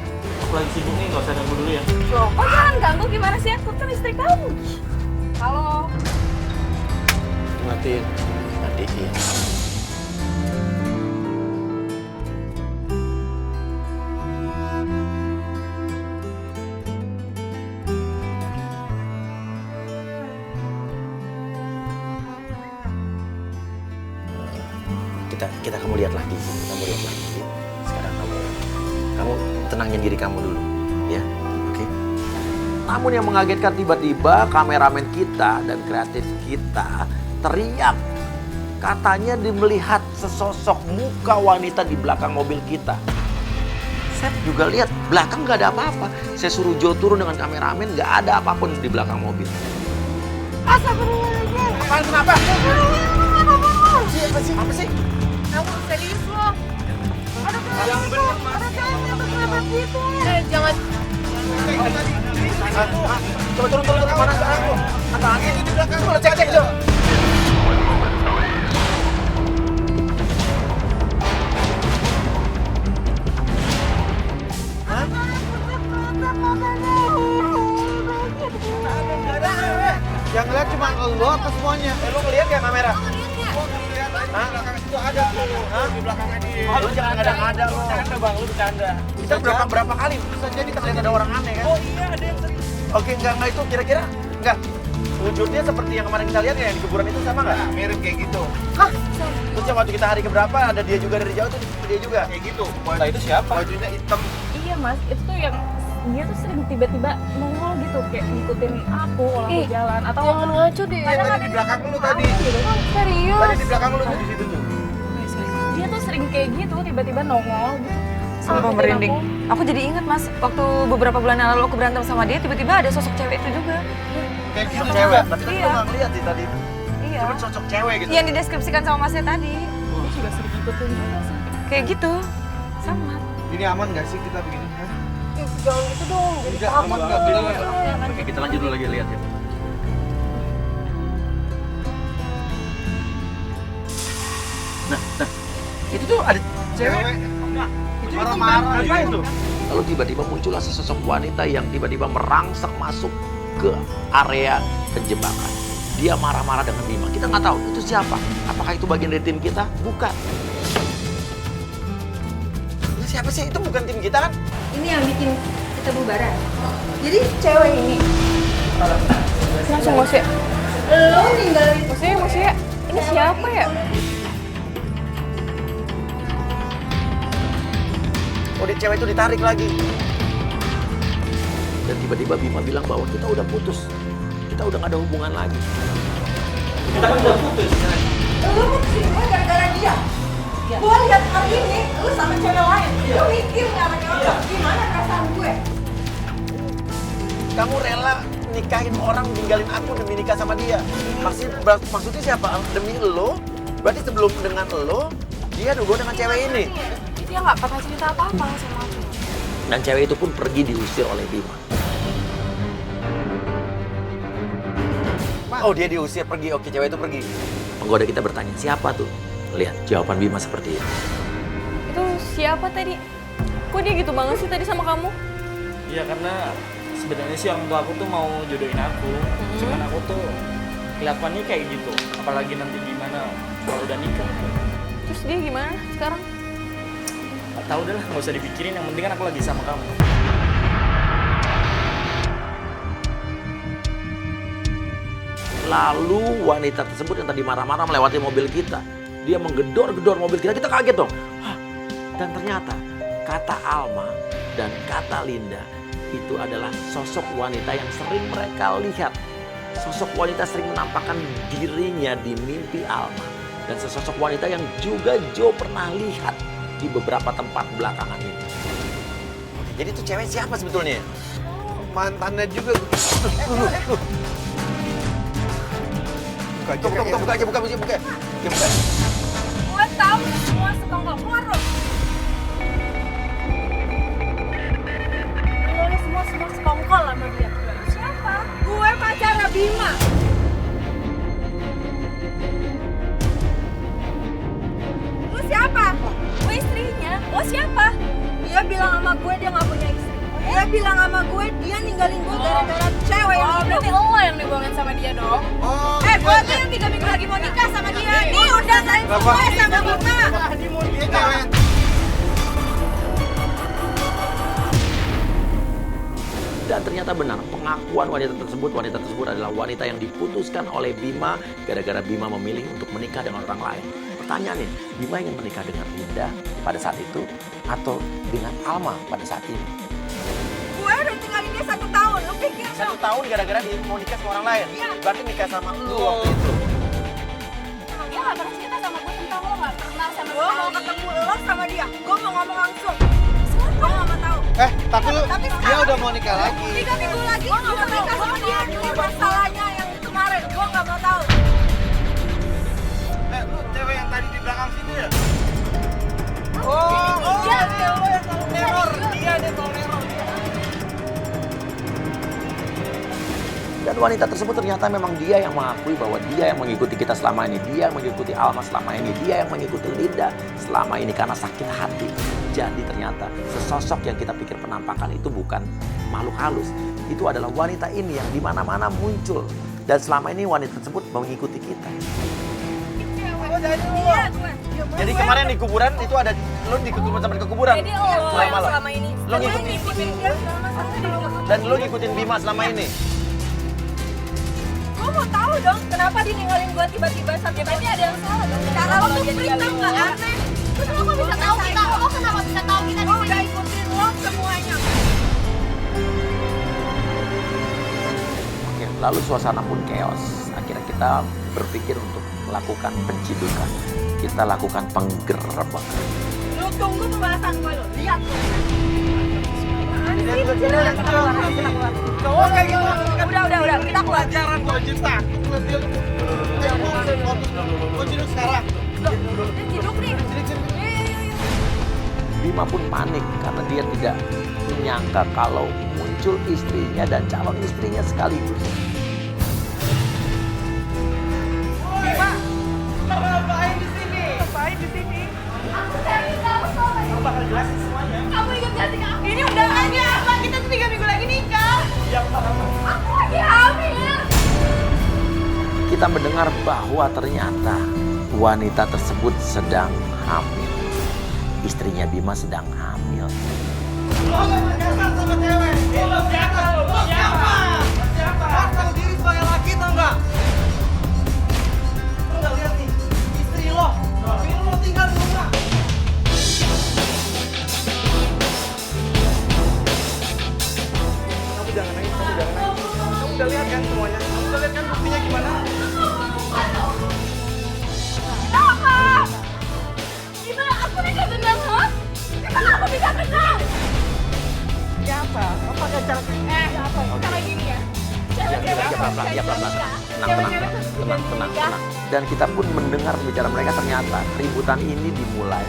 J: Aku lagi sibuk nih, nggak usah ganggu dulu ya.
K: Loh, kok jangan ganggu, gimana sih? Aku kan istri kamu. Halo.
H: Matiin.
A: Kita kamu lihat lagi. Sekarang kamu tenangin diri kamu dulu, ya, oke?
H: Namun yang mengagetkan tiba-tiba kameramen kita dan kreatif kita teriak. Katanya dia melihat sesosok muka wanita di belakang mobil kita. Saya juga lihat belakang nggak ada apa-apa. Saya suruh Joe turun dengan kameramen, nggak ada apapun di belakang mobil.
A: Apaan kenapa? Apa sih?
C: Kamu serius loh?
A: Yang bener mas.
C: Jangan.
A: Coba turun mana sekarang tuh? Apaan ini di belakang? Coba cek dulu.
B: Yang ngeliat cuma lo apa semuanya?
A: Lu ngeliat ya kamera?
G: Hah? Itu ada tuh. Di belakangnya dia.
A: Lu jangan ada lu.
G: Bercanda bang, lu bercanda.
A: Kita berapa kali bisa jadi terlihat ada orang aneh kan?
G: Oh iya, ada yang sering.
A: Oke, enggak itu kira-kira enggak. Wujudnya seperti yang kemarin kita lihat ya, yang di kuburan itu sama nggak?
G: Mirip kayak gitu.
A: Hah? Terus yang waktu kita hari keberapa ada dia juga dari jauh tuh dia juga.
G: Kayak gitu.
J: Nah itu siapa?
G: Bajunya hitam.
K: Iya mas, itu tuh yang dia tuh sering tiba-tiba nongol gitu kayak ngikutin aku kalau aku jalan atau
C: Jangan ngaco deh.
G: Tadi di belakang lu tadi.
C: Serius?
G: Tadi di belakang lu tuh di situ tuh.
K: dia tuh sering kayak gitu tiba-tiba nongol gitu.
L: Sumpah
K: Ngikutin
L: merinding.
K: aku.
L: Aku jadi inget mas, waktu beberapa bulan yang lalu aku berantem sama dia, tiba-tiba ada sosok cewek itu juga.
A: Kayak gitu cewek. Tapi kan
L: Iya.
A: lu nggak ngeliat sih tadi.
L: Iya.
A: Cuma sosok cewek gitu.
L: Yang dideskripsikan sama masnya tadi.
K: Dia juga sering ngikutin juga sih.
L: Kayak gitu. Sama.
B: Ini aman gak sih kita begini? Hah?
C: Jangan gitu dong. Jadi
B: Enggak,
C: takut.
B: aman nggak? Bilang
A: Oke, kita lanjut dulu lagi lihat ya. Nah, itu tuh ada cewek. Itu
B: Marah-marah
A: apa
B: gitu.
A: itu?
H: Lalu tiba-tiba muncullah sesosok wanita yang tiba-tiba merangsek masuk ke area penjebakan. Dia marah-marah dengan Bima. Kita nggak tahu itu siapa. Apakah itu bagian dari tim kita? Bukan.
A: Ini siapa sih? Itu bukan tim kita kan?
L: Ini yang bikin kita bubaran. Jadi cewek ini.
K: Langsung mas ya.
L: Lo ninggalin.
K: Maksudnya ini siapa ya?
A: Oh, di cewek itu ditarik lagi.
H: Dan tiba-tiba Bima bilang bahwa kita udah putus. Kita udah gak ada hubungan lagi.
A: Kita kan udah putus.
L: Lo mau kesini gue gara-gara dia. Gue lihat hari ini, lo sama cewek lain. Lo mikir gak sama gimana perasaan gue?
A: Kamu rela nikahin orang, ninggalin aku demi nikah sama dia. Maksudnya siapa? Demi lo? Berarti sebelum dengan lo, dia dulu dengan cewek ini.
K: Dia nggak pernah cerita apa-apa sama aku.
H: Dan cewek itu pun pergi diusir oleh Bima.
A: Oh, dia diusir pergi. Oke, cewek itu pergi.
H: Penggoda kita bertanya, siapa tuh? Lihat, jawaban Bima seperti ini.
K: Itu siapa tadi? Kok dia gitu banget sih tadi sama kamu?
J: Iya karena sebenarnya sih orang tua aku tuh mau jodohin aku. Cuman aku tuh kelakuannya kayak gitu. Apalagi nanti gimana kalau udah nikah.
K: Terus dia gimana sekarang?
J: Gak tau deh lah, gak usah dipikirin. Yang penting kan aku lagi sama kamu.
H: Lalu wanita tersebut yang tadi marah-marah melewati mobil kita. Dia menggedor-gedor mobil kita kaget dong. Hah? Dan ternyata kata Alma dan kata Linda itu adalah sosok wanita yang sering mereka lihat. Sosok wanita sering menampakkan dirinya di mimpi Alma. Dan sesosok wanita yang juga Joe pernah lihat di beberapa tempat belakangan ini.
A: Jadi itu cewek siapa sebetulnya?
B: Mantannya juga.
A: Buka aja.
K: Gue tahu semua sekongkol keluar loh. Lo semua sekongkol sama dia. Siapa? Gue pacarnya Bima. Lu siapa? Gue istrinya. Lo siapa? Dia bilang sama gue dia nggak punya istri. Dia bilang sama gue dia ninggalin gue gara-gara cewek yang berarti lo yang dibohongin sama dia dong. Gue tuh yang 3 minggu lagi mau nikah sama dia. Nih udah sayang semua sama Bima.
H: Dan ternyata benar, pengakuan wanita tersebut adalah wanita yang diputuskan oleh Bima gara-gara Bima memilih untuk menikah dengan orang lain. Pertanyaannya, Bima ingin menikah dengan Linda pada saat itu atau dengan Alma pada saat ini?
K: Gue udah tinggal
L: ninggalin dia 1 tahun. Lu pikir
A: 1 tahun gara-gara dia mau nikah sama orang lain.
L: Iya.
A: Berarti nikah sama lu waktu itu.
K: Dia gak pernah cerita sama gue tentang lo, gak pernah sama
L: Gue mau ketemu lo sama dia. Gue mau ngomong langsung. Gue gak mau tahu.
B: Tapi lu,
L: Tapi
B: dia
L: sekarang-
B: udah mau nikah lagi.
L: 3 minggu lagi gue mau nikah sama dia. Ini masalahnya yang kemarin. Gue gak mau tahu.
B: Lu cewek yang tadi di belakang situ ya?
L: Iya.
B: Teror, dia teror.
H: Dan wanita tersebut ternyata memang dia yang mengakui bahwa dia yang mengikuti kita selama ini. Dia yang mengikuti Alma selama ini. Dia yang mengikuti Linda selama ini karena sakit hati. Jadi ternyata sesosok yang kita pikir penampakan itu bukan makhluk halus. Itu adalah wanita ini yang dimana-mana muncul. Dan selama ini wanita tersebut mengikuti kita.
L: Iya, gue.
A: Jadi kemarin di kuburan itu ada lu di kuburan sampai ke kuburan.
K: Jadi lo yang
A: Malam-malam.
K: selama ini
A: Lo ngikutin dan lu ngikutin Bima selama ini.
L: Gue mau tahu dong kenapa dia ninggalin gue tiba-tiba sampai berarti ada yang salah dong. Cara lo tuh freak tau gak aneh.
K: Terus lo kok bisa tahu kita? Lo kenapa bisa tahu kita di
L: Gue
K: sini?
L: udah ikutin lo semuanya.
H: Oke, lalu suasana pun chaos. Akhirnya kita berpikir untuk melakukan pencidukan. Kita lakukan penggerebekan.
L: Lu tunggu pembahasan gue lo. Lihat tuh.
B: Cowok kayak gitu.
L: Udah, kita keluar.
B: Pelajaran wajib takut. Gue ciduk sekarang.
L: Dia ciduk nih.
H: Bima pun panik karena dia tidak menyangka kalau muncul istrinya dan calon istrinya sekaligus.
B: Ngapain di sini? Ngapain di sini?
K: Aku cari tahu soalnya.
B: Bakal jelasin semuanya.
K: Kamu ingat gak sih Kak?
L: Ini undangannya apa? Kita tuh 3 minggu lagi nikah.
B: Iya, Pak.
K: Aku lagi hamil.
H: Kita mendengar bahwa ternyata wanita tersebut sedang hamil. Istrinya Bima sedang hamil.
B: Lo gak berkasar sama cewek. Lo siapa? Lo siapa? Siapa? Tahu diri sebagai laki tau gak? Lo gak lihat nih, istri lo. Bini lo tinggal di rumah. Kamu jangan nangis, kamu jangan nangis. Kamu udah lihat kan semuanya? Kamu udah lihat kan buktinya gimana?
K: Kenapa? Gimana aku bisa tenang, ha? Gimana aku bisa tenang?
B: Siapa? Apa gak cara
K: Apa? Cara gini ya.
H: Ya pelan-pelan. Tenang. Dan kita pun mendengar pembicaraan mereka, ternyata keributan ini dimulai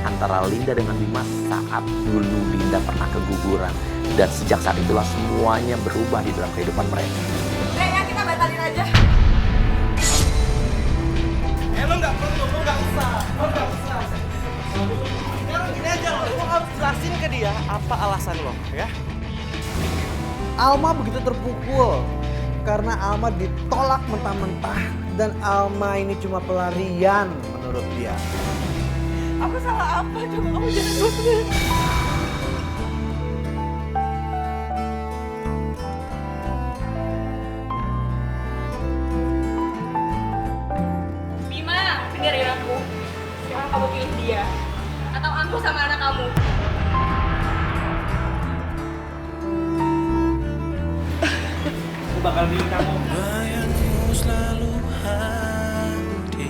H: antara Linda dengan Bima saat dulu Linda pernah keguguran. Dan sejak saat itulah semuanya berubah di dalam kehidupan mereka.
L: Kayaknya kita batalin aja.
B: Lo gak perlu, lo gak usah. Sekarang gini aja lo harus jelasin ke dia apa alasan lo, ya. Alma begitu terpukul karena Alma ditolak mentah-mentah dan Alma ini cuma pelarian menurut dia.
L: Aku salah apa? Coba kamu jangan gue.
K: Bima, dengerin aku. Sekarang kamu pilih dia. Atau aku sama anak kamu.
B: Aku bakal pilih kamu.
F: Bayangmu selalu hadir,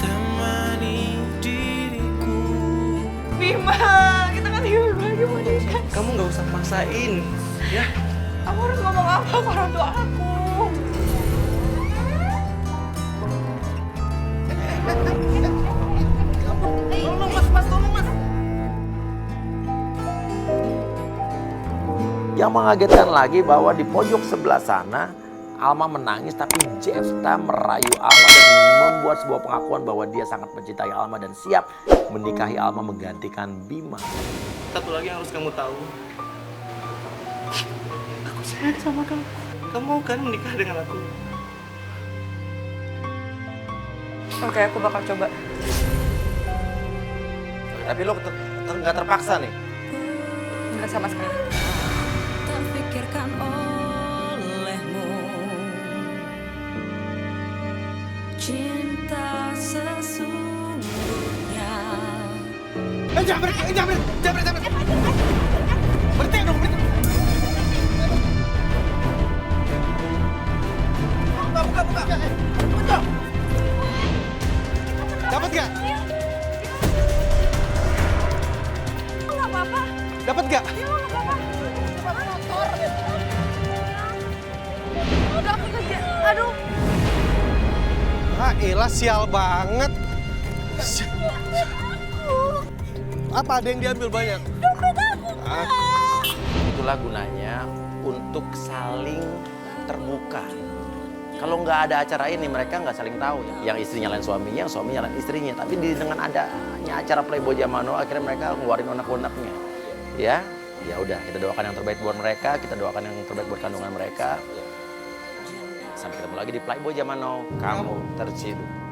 F: temani diriku.
L: Bima, kita kan hidup lagi mau nikah.
B: Kamu gak usah maksain, ya.
L: Aku harus ngomong apa ke orang tua aku?
B: Tolong mas, tolong mas.
H: Yang mengagetkan lagi bahwa di pojok sebelah sana Alma menangis, tapi Jefta merayu Alma dan membuat sebuah pengakuan bahwa dia sangat mencintai Alma dan siap menikahi Alma menggantikan Bima.
B: Satu lagi yang harus kamu tahu. Aku sayang sama kamu. Kamu mau kan menikah dengan aku?
L: Oke, aku bakal coba.
A: Tapi lo nggak terpaksa nih.
L: Enggak sama sekali.
F: Terfikirkan olehmu, cinta sesungguhnya.
B: Jangan berhenti. Berhenti.
C: Aduh.
M: Ah, elah sial banget. Apa ada yang diambil banyak?
K: Dompet aku.
A: Itulah gunanya untuk saling terbuka. Kalau nggak ada acara ini, mereka nggak saling tahu. Yang istrinya lain suaminya, yang suaminya lain istrinya. Tapi dengan adanya acara Playboy Zamano, akhirnya mereka ngeluarin unek-uneknya. Ya udah, kita doakan yang terbaik buat mereka, kita doakan yang terbaik buat kandungan mereka. Sampai ketemu lagi di Playboy Zamano, kamu terciduk.